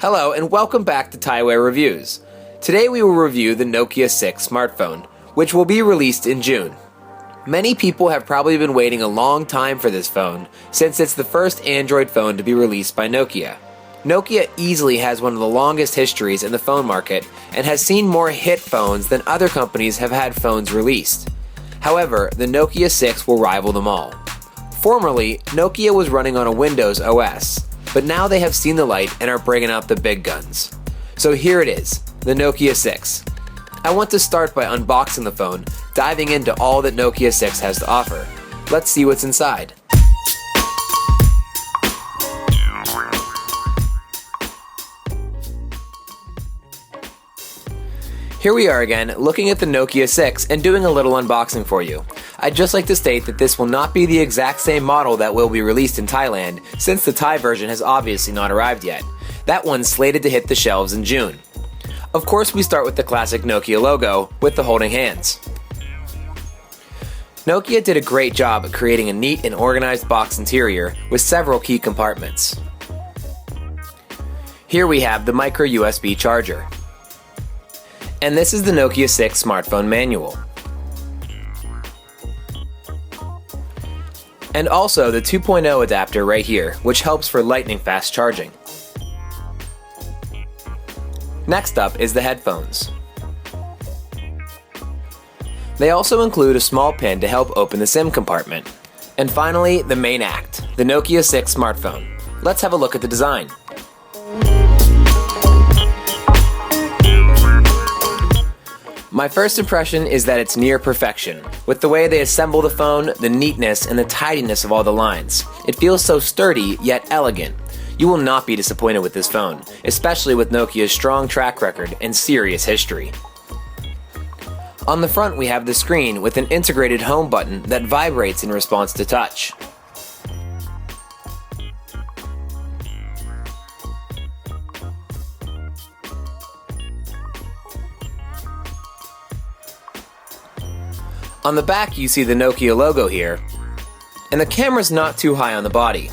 Hello and welcome back to Thaiware Reviews. Today we will review the Nokia 6 smartphone, which will be released in June. Many people have probably been waiting a long time for this phone, since it's the first Android phone to be released by Nokia. Nokia easily has one of the longest histories in the phone market and has seen more hit phones than other companies have had phones released. However, the Nokia 6 will rival them all. Formerly, Nokia was running on a Windows OS, but now they have seen the light and are bringing out the big guns. So here it is, the Nokia 6. I want to start by unboxing the phone, diving into all that Nokia 6 has to offer. Let's see what's inside. Here we are again, looking at the Nokia 6 and doing a little unboxing for you. I'd just like to state that this will not be the exact same model that will be released in Thailand, since the Thai version has obviously not arrived yet. That one's slated to hit the shelves in June. Of course, we start with the classic Nokia logo, with the holding hands. Nokia did a great job at creating a neat and organized box interior with several key compartments. Here we have the micro USB charger. And this is the Nokia 6 smartphone manual. And also the 2.0 adapter right here, which helps for lightning fast charging. Next up is the headphones. They also include a small pin to help open the SIM compartment. And finally, the main act, the Nokia 6 smartphone. Let's have a look at the design. My first impression is that it's near perfection. With the way they assemble the phone, the neatness and the tidiness of all the lines. It feels so sturdy, yet elegant. You will not be disappointed with this phone, especially with Nokia's strong track record and serious history. On the front we have the screen with an integrated home button that vibrates in response to touch. On the back you see the Nokia logo here, and the camera's not too high on the body.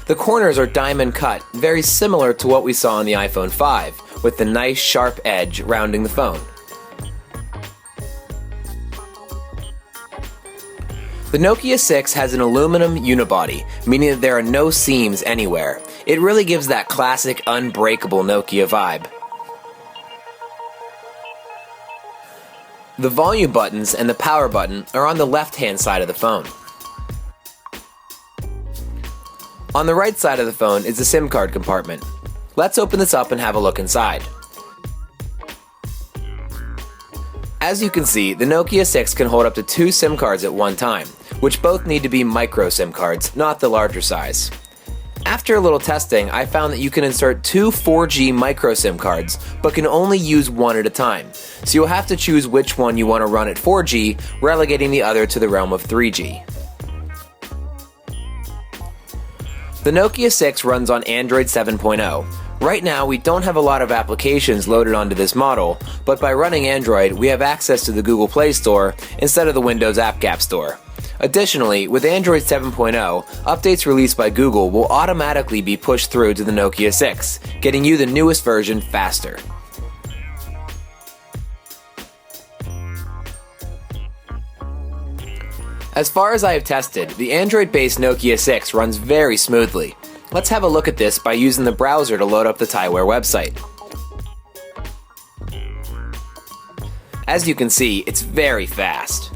The corners are diamond cut, very similar to what we saw on the iPhone 5, with the nice sharp edge rounding the phone. The Nokia 6 has an aluminum uni-body, meaning that there are no seams anywhere. It really gives that classic unbreakable Nokia vibe. The volume buttons and the power button are on the left-hand side of the phone. On the right side of the phone is the SIM card compartment. Let's open this up and have a look inside. As you can see, the Nokia 6 can hold up to 2 SIM cards at one time, which both need to be micro SIM cards, not the larger size. After a little testing, I found that you can insert 2 4G micro SIM cards, but can only use one at a time. So you'll have to choose which one you want to run at 4G, relegating the other to the realm of 3G. The Nokia 6 runs on Android 7.0. Right now, we don't have a lot of applications loaded onto this model, but by running Android, we have access to the Google Play Store instead of the Windows App Gap Store. Additionally, with Android 7.0, updates released by Google will automatically be pushed through to the Nokia 6, getting you the newest version faster. As far as I have tested, the Android-based Nokia 6 runs very smoothly. Let's have a look at this by using the browser to load up the Thaiware website. As you can see, it's very fast.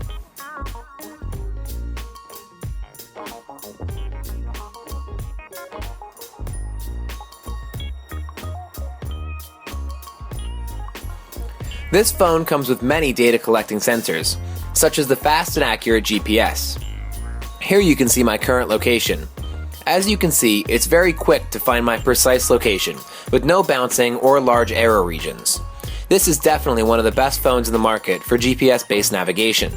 This phone comes with many data collecting sensors, such as the fast and accurate GPS. Here you can see my current location. As you can see, it's very quick to find my precise location, with no bouncing or large error regions. This is definitely one of the best phones in the market for GPS-based navigation.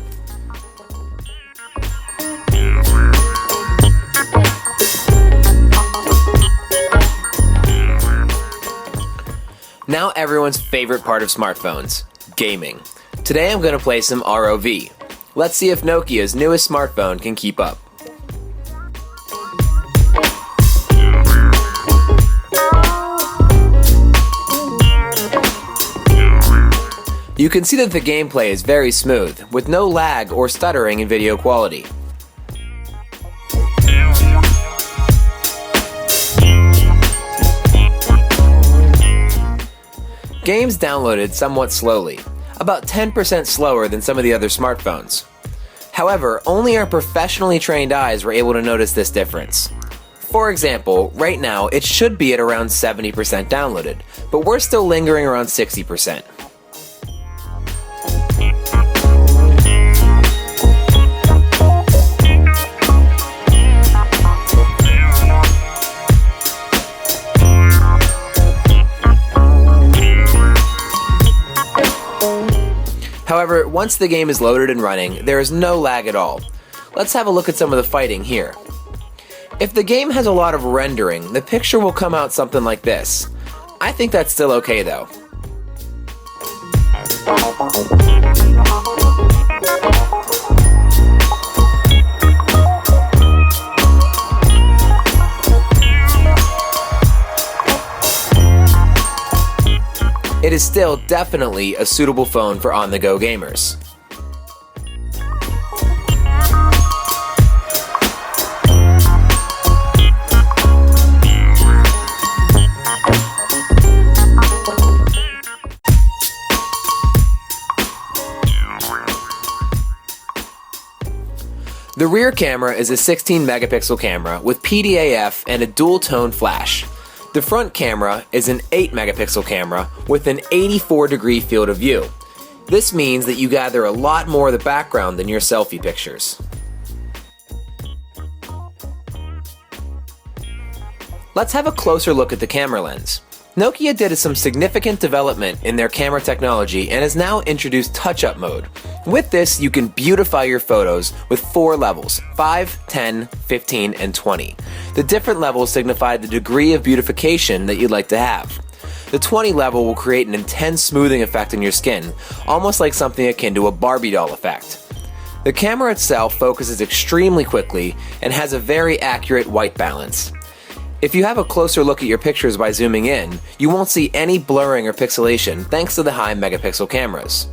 Now everyone's favorite part of smartphones, gaming. Today I'm going to play some ROV. Let's see if Nokia's newest smartphone can keep up. You can see that the gameplay is very smooth, with no lag or stuttering in video quality. Games downloaded somewhat slowly, about 10% slower than some of the other smartphones. However, only our professionally trained eyes were able to notice this difference. For example, right now it should be at around 70% downloaded, but we're still lingering around 60%. However, once the game is loaded and running, there is no lag at all. Let's have a look at some of the fighting here. If the game has a lot of rendering, the picture will come out something like this. I think that's still okay though. It is still definitely a suitable phone for on-the-go gamers. The rear camera is a 16 megapixel camera with PDAF and a dual tone flash. The front camera is an 8 megapixel camera with an 84-degree field of view. This means that you gather a lot more of the background than your selfie pictures. Let's have a closer look at the camera lens. Nokia did some significant development in their camera technology and has now introduced touch-up mode. With this, you can beautify your photos with 4 levels, 5, 10, 15, and 20. The different levels signify the degree of beautification that you'd like to have. The 20 level will create an intense smoothing effect on your skin, almost like something akin to a Barbie doll effect. The camera itself focuses extremely quickly and has a very accurate white balance. If you have a closer look at your pictures by zooming in, you won't see any blurring or pixelation thanks to the high megapixel cameras.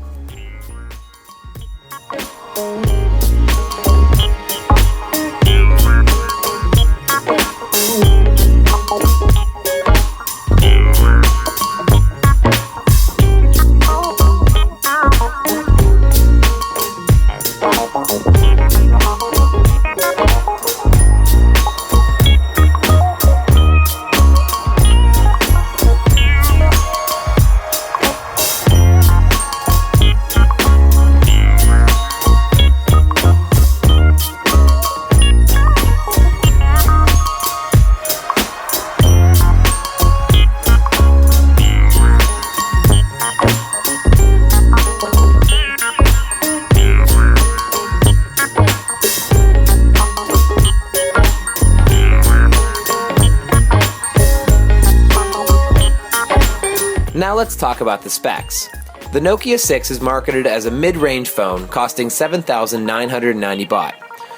Now let's talk about the specs. The Nokia 6 is marketed as a mid-range phone costing 7,990 baht.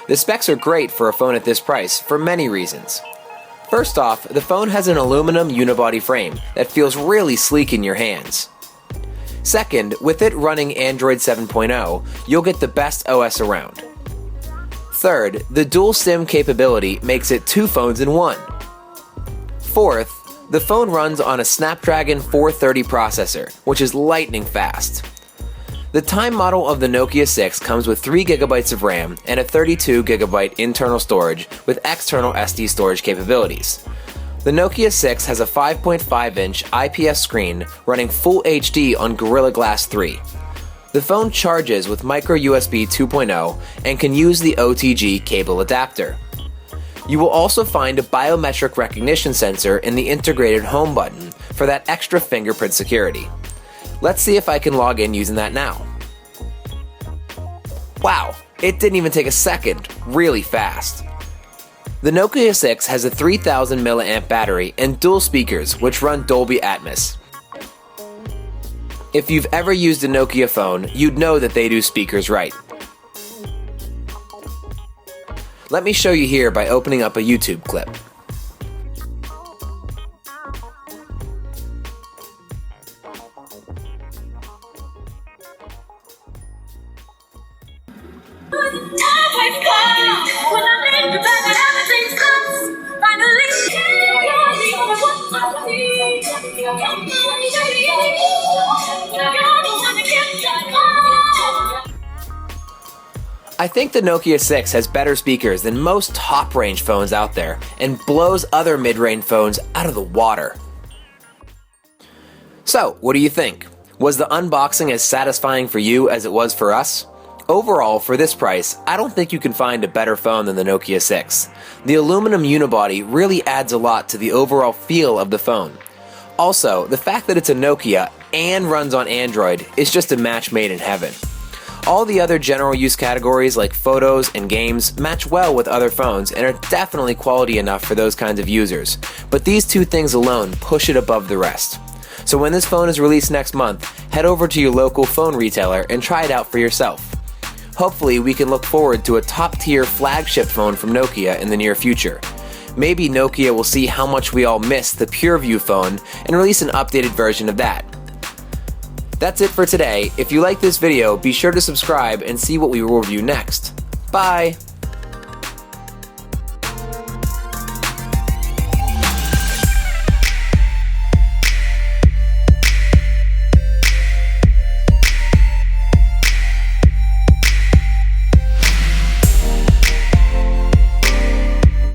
The specs are great for a phone at this price for many reasons. First off, the phone has an aluminum uni-body frame that feels really sleek in your hands. Second, with it running Android 7.0, you'll get the best OS around. Third, the dual SIM capability makes it 2 phones in one. Fourth, the phone runs on a Snapdragon 430 processor, which is lightning fast. The Time model of the Nokia 6 comes with 3GB of RAM and a 32GB internal storage with external SD storage capabilities. The Nokia 6 has a 5.5-inch IPS screen running Full HD on Gorilla Glass 3. The phone charges with micro USB 2.0 and can use the OTG cable adapter. You will also find a biometric recognition sensor in the integrated home button for that extra fingerprint security. Let's see if I can log in using that now. Wow, it didn't even take a second, really fast. The Nokia 6 has a 3000 mAh battery and dual speakers which run Dolby Atmos. If you've ever used a Nokia phone, you'd know that they do speakers right. Let me show you here by opening up a YouTube clip. I think the Nokia 6 has better speakers than most top-range phones out there and blows other mid-range phones out of the water. So, what do you think? Was the unboxing as satisfying for you as it was for us? Overall, for this price, I don't think you can find a better phone than the Nokia 6. The aluminum unibody really adds a lot to the overall feel of the phone. Also, the fact that it's a Nokia and runs on Android is just a match made in heaven. All the other general use categories like photos and games match well with other phones and are definitely quality enough for those kinds of users, but these two things alone push it above the rest. So when this phone is released next month, head over to your local phone retailer and try it out for yourself. Hopefully we can look forward to a top-tier flagship phone from Nokia in the near future. Maybe Nokia will see how much we all miss the PureView phone and release an updated version of that. That's it for today. If you like this video, be sure to subscribe and see what we will review next. Bye!